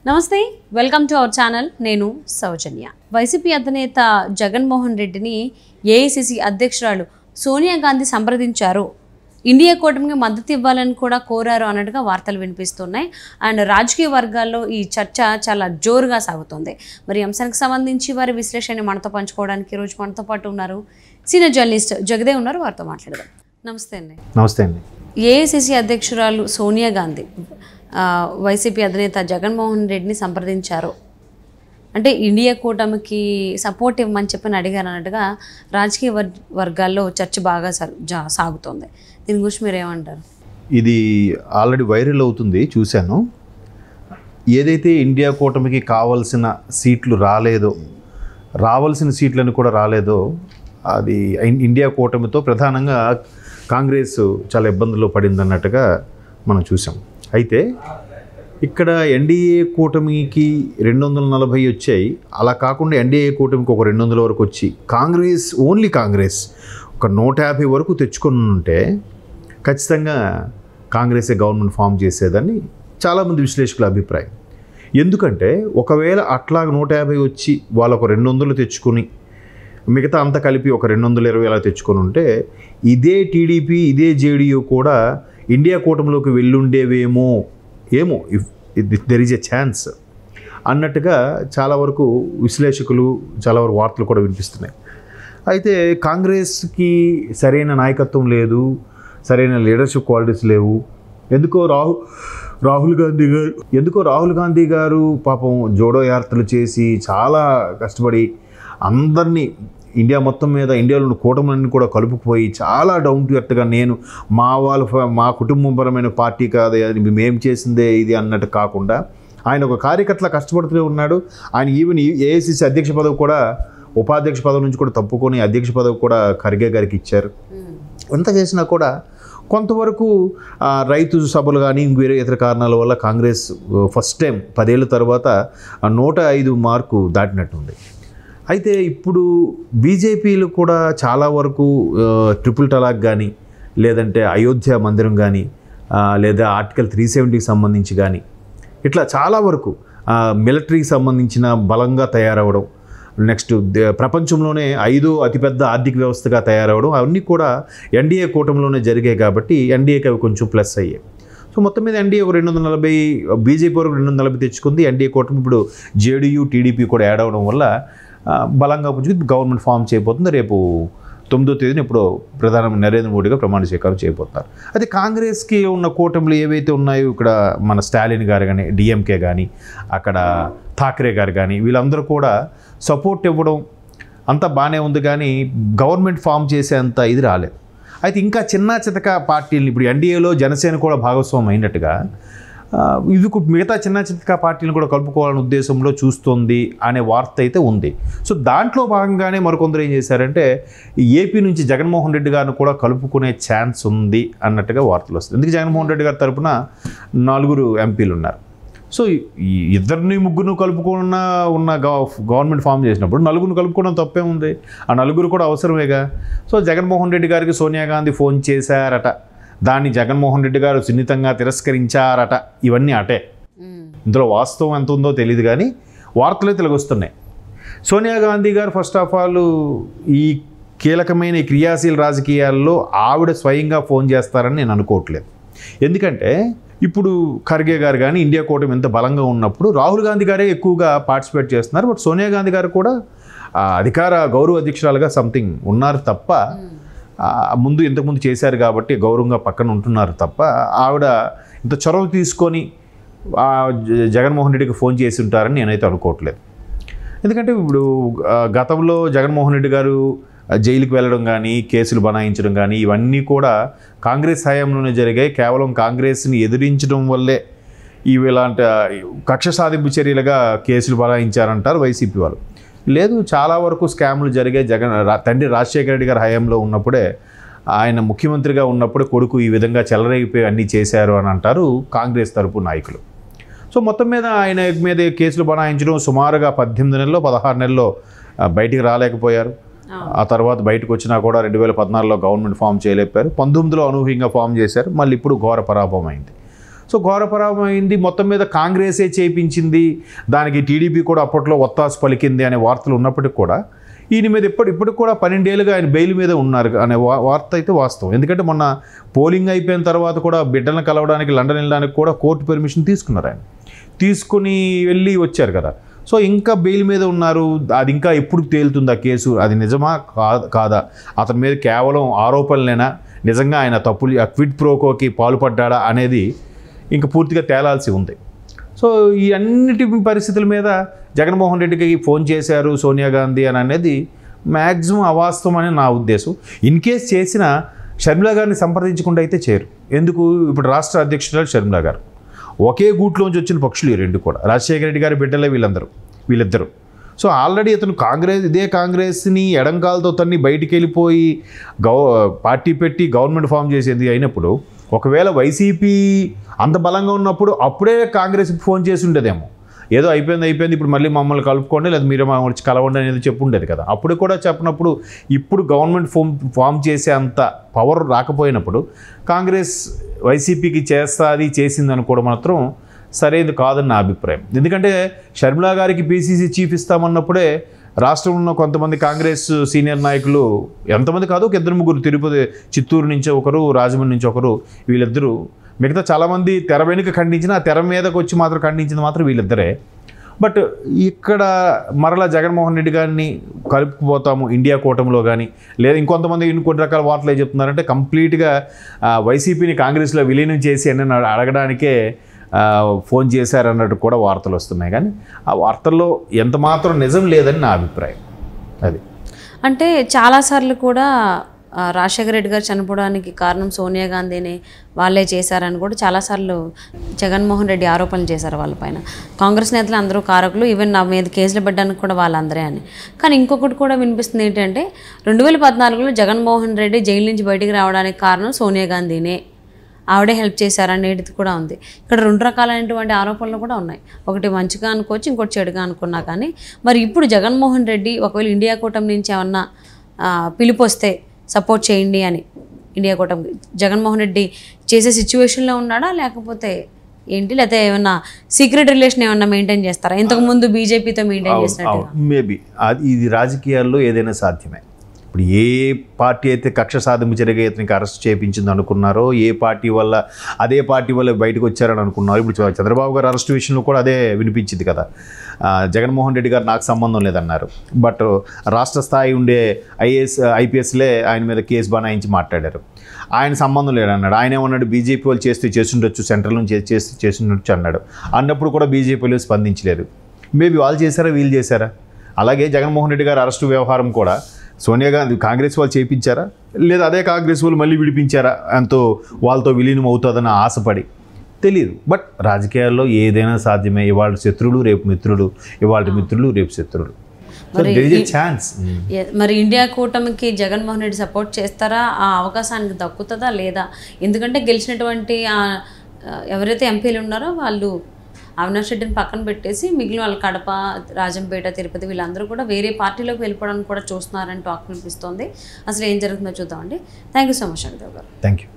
నమస్తే, welcome to our channel. నేను సౌజన్య. YCP అధినేత జగన్మోహన్ రెడ్డిని ఏఐసిసి అధ్యక్షురాలు సోనియా గాంధీ సంప్రదించారు. ఇండియా కూటమికి మద్దతు ఇవ్వాలని కూడా కోరారు అన్నట్టుగా వార్తలు వినిపిస్తున్నాయి. అండ్ రాజకీయ వర్గాల్లో ఈ చర్చ చాలా జోరుగా సాగుతుంది. మరి అంశానికి సంబంధించి వారి విశ్లేషణ మనతో పంచుకోవడానికి ఈరోజు మనతో పాటు ఉన్నారు సీనియర్ జర్నలిస్ట్ జగదేవ్ ఉన్నారు. వారితో మాట్లాడదాం. నమస్తే అండి. నమస్తే అండి. ఏఐసిసి అధ్యక్షురాలు సోనియా గాంధీ వైసీపీ అధినేత జగన్మోహన్ రెడ్డిని సంప్రదించారు. అంటే ఇండియా కూటమికి సపోర్ట్ ఇవ్వమని చెప్పని అడిగారు అన్నట్టుగా రాజకీయ వర్గాల్లో చర్చ బాగా సాగుతోంది. దీని గురించి మీరు ఏమంటారు? ఇది ఆల్రెడీ వైరల్ అవుతుంది, చూశాను. ఏదైతే ఇండియా కూటమికి కావాల్సిన సీట్లు రాలేదో, రావాల్సిన సీట్లను కూడా రాలేదో, అది ఇండియా కూటమితో ప్రధానంగా కాంగ్రెస్ చాలా ఇబ్బందుల్లో పడింది అన్నట్టుగా మనం చూసాం. అయితే ఇక్కడ ఎన్డీఏ కూటమికి 240 వచ్చాయి. అలా కాకుండా ఎన్డీఏ కూటమికి ఒక 200 వరకు వచ్చి ఓన్లీ కాంగ్రెస్ ఒక 150 వరకు తెచ్చుకొని ఉంటే ఖచ్చితంగా కాంగ్రెసే గవర్నమెంట్ ఫామ్ చేసేదని చాలామంది విశ్లేషకుల అభిప్రాయం. ఎందుకంటే ఒకవేళ అట్లా 150 వచ్చి వాళ్ళు ఒక 200 తెచ్చుకొని మిగతా అంతా కలిపి ఒక 220 అలా తెచ్చుకొని ఉంటే ఇదే టీడీపీ ఇదే జేడీయూ కూడా ఇండియా కూటమిలోకి వెళ్ళుండేవేమో, దెర్ ఈజ్ ఎ ఛాన్స్ అన్నట్టుగా చాలా వరకు విశ్లేషకులు చాలా వరకు వార్తలు కూడా వినిపిస్తున్నాయి. అయితే కాంగ్రెస్కి సరైన నాయకత్వం లేదు, సరైన లీడర్షిప్ క్వాలిటీస్ లేవు. ఎందుకో రాహుల్ గాంధీ గారు పాపం జోడో యాత్రలు చేసి చాలా కష్టపడి అందరినీ ఇండియా మొత్తం మీద ఇండియాలో కూటములన్నీ కూడా కలుపుకుపోయి చాలా డౌన్ టు ఎర్త్గా నేను మా కుటుంబపరమైన పార్టీ కాదు, అది మేము చేసిందే ఇది అన్నట్టు కాకుండా ఆయన ఒక కార్యకర్తలా కష్టపడుతూనే ఉన్నాడు. ఆయన ఈవెన్ ఏఐసిసి అధ్యక్ష పదవి కూడా ఉపాధ్యక్ష పదవి నుంచి కూడా తప్పుకొని అధ్యక్ష పదవి కూడా ఖర్గే గారికి ఇచ్చారు. ఎంత చేసినా కూడా కొంతవరకు రైతు సభలు కానీ వేరే ఇతర కారణాల వల్ల కాంగ్రెస్ ఫస్ట్ టైం 10 ఏళ్ళ తర్వాత 105 మార్కు దాటినట్టుంది. అయితే ఇప్పుడు బీజేపీలు కూడా చాలా వరకు ట్రిపుల్ తలాక్ కానీ, లేదంటే అయోధ్య మందిరం కానీ, లేదా ఆర్టికల్ 370కి సంబంధించి కానీ, ఇట్లా చాలా వరకు మిలిటరీకి సంబంధించిన బలంగా తయారవడం, నెక్స్ట్ ప్రపంచంలోనే 5వ అతిపెద్ద ఆర్థిక వ్యవస్థగా తయారవడం, అవన్నీ కూడా ఎన్డీఏ కూటమిలోనే జరిగాయి. కాబట్టి ఎన్డీఏకి అవి కొంచెం ప్లస్ అయ్యాయి. సో మొత్తం మీద ఎన్డీఏ ఒక 240, బీజేపీ వరకు 240 తెచ్చుకుంది. ఎన్డీఏ కూటమి ఇప్పుడు జేడీయూ టీడీపీ కూడా యాడ్ అవడం వల్ల బలంగా పుంజుకు గవర్నమెంట్ ఫామ్ చేయబోతుంది. రేపు 9వ తేదీన ఇప్పుడు ప్రధానమంత్రి నరేంద్ర మోడీగా ప్రమాణ స్వీకారం చేయబోతున్నారు. అయితే కాంగ్రెస్కి ఉన్న కూటమిలు ఏవైతే ఉన్నాయో, ఇక్కడ మన స్టాలిన్ గారు కానీ, డిఎంకే కానీ, అక్కడ థాకరే గారు కానీ, వీళ్ళందరూ కూడా సపోర్ట్ ఇవ్వడం అంతా బాగానే ఉంది. కానీ గవర్నమెంట్ ఫామ్ చేసేంత ఇది రాలేదు. అయితే ఇంకా చిన్న చితక పార్టీలు ఇప్పుడు ఎన్డీఏలో జనసేన కూడా భాగస్వామ్యం అయినట్టుగా ఇది మిగతా చిన్న చితక పార్టీలను కూడా కలుపుకోవాలనే ఉద్దేశంలో చూస్తుంది అనే వార్త అయితే ఉంది. సో దాంట్లో భాగంగానే మరికొందరు ఏం చేశారంటే ఏపీ నుంచి జగన్మోహన్ రెడ్డి గారిని కూడా కలుపుకునే ఛాన్స్ ఉంది అన్నట్టుగా వార్తలు వస్తుంది. ఎందుకు జగన్మోహన్ రెడ్డి గారి తరపున 4 ఎంపీలు ఉన్నారు. సో ఈ 2-3 కలుపుకున్న గవర్నమెంట్ ఫామ్ చేసినప్పుడు 4 కలుపుకోవడం తప్పే ఉంది. ఆ 4 కూడా అవసరమేగా. సో జగన్మోహన్ రెడ్డి గారికి సోనియా గాంధీ ఫోన్ చేశారట, దాన్ని జగన్మోహన్ రెడ్డి గారు సున్నితంగా తిరస్కరించారట. ఇవన్నీ అటే. ఇందులో వాస్తవం ఎంత ఉందో తెలియదు, కానీ వార్తలు తెలుగుస్తున్నాయి. సోనియా గాంధీ గారు ఫస్ట్ ఆఫ్ ఆల్ ఈ కీలకమైన క్రియాశీల రాజకీయాల్లో ఆవిడ స్వయంగా ఫోన్ చేస్తారని నేను అనుకోవట్లేదు. ఎందుకంటే ఇప్పుడు ఖర్గే గారు కానీ ఇండియా కూటమి ఎంత బలంగా ఉన్నప్పుడు రాహుల్ గాంధీ గారే ఎక్కువగా పార్టిసిపేట్ చేస్తున్నారు. బట్ సోనియా గాంధీ గారు కూడా అధికార గౌరవ అధ్యక్షురాలుగా సంథింగ్ ఉన్నారు తప్ప, ఇంతకుముందు చేశారు కాబట్టి గౌరవంగా పక్కన ఉంటున్నారు తప్ప, ఆవిడ ఇంత చొరవ తీసుకొని జగన్మోహన్ రెడ్డికి ఫోన్ చేసి ఉంటారని నేనైతే అనుకోవట్లేదు. ఎందుకంటే ఇప్పుడు గతంలో జగన్మోహన్ రెడ్డి గారు జైలుకి వెళ్ళడం కానీ, కేసులు బనాయించడం కానీ, ఇవన్నీ కూడా కాంగ్రెస్ హయాంలోనే జరిగాయి. కేవలం కాంగ్రెస్ని ఎదిరించడం వల్లే ఇలాంటి కక్ష సాధింపు చర్యలుగా కేసులు బనాయించారంటారు వైసీపీ వాళ్ళు. లేదు, చాలా వరకు స్కామ్లు జరిగాయి. తండ్రి రాజశేఖర రెడ్డి గారి హయాంలో ఉన్నప్పుడే, ఆయన ముఖ్యమంత్రిగా ఉన్నప్పుడే కొడుకు ఈ విధంగా చెలరేగిపోయి అన్నీ చేశారు అని అంటారు కాంగ్రెస్ తరపు నాయకులు. సో మొత్తం మీద ఆయన మీద కేసులు బనాయించడం సుమారుగా 18 నెలల్లో 16 నెలల్లో బయటికి రాలేకపోయారు. ఆ తర్వాత బయటకు వచ్చినా కూడా 2014లో గవర్నమెంట్ ఫామ్ చేయలేపారు. 19లో అనూహ్యంగా ఫామ్ చేశారు. మళ్ళీ ఇప్పుడు ఘోర పరాభవం అయింది. సో ఘోరపరామం అయింది. మొత్తం మీద కాంగ్రెసే చేయించింది, దానికి టీడీపీ కూడా అప్పట్లో ఒత్తాసు పలికింది అనే వార్తలు ఉన్నప్పటికీ కూడా ఈయన మీద ఇప్పటికి కూడా 12 ఏళ్ళుగా ఆయన బెయిల్ మీద ఉన్నారు అనే వార్త అయితే వాస్తవం. ఎందుకంటే మొన్న పోలింగ్ అయిపోయిన తర్వాత కూడా బిడ్డలను కలవడానికి లండన్ వెళ్ళడానికి కూడా కోర్టు పర్మిషన్ తీసుకున్నారు. ఆయన తీసుకుని వెళ్ళి వచ్చారు కదా. సో ఇంకా బెయిల్ మీద ఉన్నారు. అది ఇంకా ఎప్పుడు తేలుతుంది ఆ కేసు, అది నిజమా కాదా, అతని మీద కేవలం ఆరోపణలేనా, నిజంగా ఆయన తప్పులు క్విడ్ ప్రోకోకి పాల్పడ్డా అనేది ఇంకా పూర్తిగా తేలాల్సి ఉంది. సో ఈ అన్నిటి పరిస్థితుల మీద జగన్మోహన్ రెడ్డికి ఫోన్ చేశారు సోనియా గాంధీ అని అనేది మ్యాక్సిమం అవాస్తవం అని నా ఉద్దేశం. ఇన్ కేస్ చేసిన షర్మిలా గారిని సంప్రదించకుండా అయితే చేయరు. ఎందుకు, ఇప్పుడు రాష్ట్ర అధ్యక్షురాలు షర్మిలా గారు, ఒకే గూట్లోంచి వచ్చిన పక్షులు ఈ రెండు కూడా, రాజశేఖర రెడ్డి గారి బిడ్డలే వీళ్ళిద్దరు. సో ఆల్రెడీ అతను ఇదే కాంగ్రెస్ని ఎడంకాలతో తన్ని బయటికి వెళ్ళిపోయి పార్టీ పెట్టి గవర్నమెంట్ ఫామ్ చేసేది అయినప్పుడు, ఒకవేళ వైసీపీ అంత బలంగా ఉన్నప్పుడు అప్పుడే కాంగ్రెస్కి ఫోన్ చేసి ఉండేదేమో, ఏదో అయిపోయింది ఇప్పుడు మళ్ళీ మమ్మల్ని కలుపుకోండి, లేదా మీరు మమ్మల్ని వచ్చి కలవండి అనేది చెప్పు ఉండేది కదా. అప్పుడు కూడా చెప్పినప్పుడు ఇప్పుడు గవర్నమెంట్ ఫామ్ చేసే అంత పవర్ రాకపోయినప్పుడు కాంగ్రెస్ వైసీపీకి చేసింది అనుకోవడం మాత్రం సరైనది కాదని నా అభిప్రాయం. ఎందుకంటే షర్మిలా గారికి పీసీసీ చీఫ్ ఇస్తామన్నప్పుడే రాష్ట్రంలో ఉన్న కొంతమంది కాంగ్రెస్ సీనియర్ నాయకులు, ఎంతమంది కాదు, ఒక 2-3 తిరుపతి, చిత్తూరు నుంచి ఒకరు, రాజమండ్రి నుంచి ఒకరు, వీళ్ళిద్దరూ, మిగతా చాలామంది తెర వెనుక ఖండించిన, ఆ తెర మీదకి వచ్చి మాత్రం ఖండించింది మాత్రం వీళ్ళిద్దరే. బట్ ఇక్కడ మరలా జగన్మోహన్ రెడ్డి గారిని కలుపుకుపోతాము ఇండియా కూటమిలో కానీ, లేదా ఇంకొంతమంది ఇంకొన్ని రకాల వార్తలు ఏం చెప్తున్నారంటే కంప్లీట్గా వైసీపీని కాంగ్రెస్లో విలీనం చేసి అని అడగడానికే ఫోన్ చేశారన్నట్టు కూడా వార్తలు వస్తున్నాయి. కానీ ఆ వార్తల్లో ఎంత మాత్రం నిజం లేదని నా అభిప్రాయం. అది అంటే చాలాసార్లు కూడా రాజశేఖర రెడ్డి గారు చనిపోవడానికి కారణం సోనియా గాంధీని వాళ్ళే చేశారని కూడా చాలాసార్లు జగన్మోహన్ రెడ్డి ఆరోపణలు చేశారు వాళ్ళపైన. కాంగ్రెస్ నేతలు అందరూ కారకులు, ఈవెన్ నా మీద కేసులు పెట్టడానికి కూడా వాళ్ళందరే అని. కానీ ఇంకొకటి కూడా వినిపిస్తుంది ఏంటంటే 2014లో జగన్మోహన్ రెడ్డి జైలు నుంచి బయటికి రావడానికి కారణం సోనియా గాంధీనే, ఆవిడే హెల్ప్ చేశారనేది కూడా ఉంది. ఇక్కడ 2 రకాలైనటువంటి ఆరోపణలు కూడా ఉన్నాయి. ఒకటి మంచిగా అనుకోవచ్చు, ఇంకోటి చెడుగా అనుకున్నా. కానీ మరి ఇప్పుడు జగన్మోహన్ రెడ్డి ఒకవేళ ఇండియా కూటమి నుంచి ఏమన్నా పిలుపు వస్తే సపోర్ట్ చేయండి అని ఇండియా కూటమి జగన్మోహన్ రెడ్డి చేసే సిచ్యువేషన్లో ఉన్నాడా, లేకపోతే ఏంటి, లేకపోతే ఏమన్నా సీక్రెట్ రిలేషన్ ఏమన్నా మెయింటైన్ చేస్తారా, ఇంతకుముందు బీజేపీతో మెయింటైన్ చేసినట్టు? మేబీ ఇది రాజకీయాల్లో ఏదైనా సాధ్యమే. ఇప్పుడు ఏ పార్టీ అయితే కక్ష సాధింపు జరిగే ఇతనికి అరెస్ట్ చేయించింది అనుకున్నారో, ఏ పార్టీ వల్ల అదే పార్టీ వల్ల బయటకు వచ్చారని అనుకున్నారు. ఇప్పుడు చంద్రబాబు గారు అరెస్ట్ విషయంలో కూడా అదే వినిపించింది కదా. జగన్మోహన్ రెడ్డి గారు నాకు సంబంధం లేదన్నారు, బట్ రాష్ట్ర స్థాయి ఉండే ఐపీఎస్లే ఆయన మీద కేసు బనాయించి మాట్లాడారు. ఆయన సంబంధం లేదన్నాడు. ఆయన ఏమన్నాడు, బీజేపీ వాళ్ళు చేస్తుండొచ్చు, సెంట్రల్ నుంచి చేస్తుండొచ్చు అన్నాడు. అన్నప్పుడు కూడా బీజేపీలో స్పందించలేదు. మేబీ వాళ్ళు చేశారా, వీళ్ళు చేశారా? అలాగే జగన్మోహన్ రెడ్డి గారు అరెస్టు వ్యవహారం కూడా సోనియా గాంధీ కాంగ్రెస్ వాళ్ళు చేయించారా, లేదా అదే కాంగ్రెస్ వాళ్ళు మళ్ళీ విడిపించారా, ఎంతో వాళ్ళతో విలీనం అవుతుందని ఆశపడి, తెలియదు. బట్ రాజకీయాల్లో ఏదైనా సాధ్యమే. ఇవాళ శత్రువులు రేపు మిత్రులు, ఇవాళ మిత్రులు రేపు శత్రువులు. ఛాన్స్. మరి ఇండియా కూటమికి జగన్మోహన్ రెడ్డి సపోర్ట్ చేస్తారా, ఆ అవకాశానికి దక్కుతుందా లేదా? ఎందుకంటే గెలిచినటువంటి ఎవరైతే ఎంపీలు ఉన్నారో వాళ్ళు అవినాష్ రెడ్డిని పక్కన పెట్టేసి మిగిలిన వాళ్ళు కడప, రాజంపేట, తిరుపతి వీళ్ళందరూ కూడా వేరే పార్టీలోకి వెళ్ళిపోవడానికి కూడా చూస్తున్నారని టాక్ వినిపిస్తోంది. అసలు ఏం జరుగుతుందో చూద్దామండి. థ్యాంక్ యూ సో మచ్ అనిదేవ్ గారు. Thank you.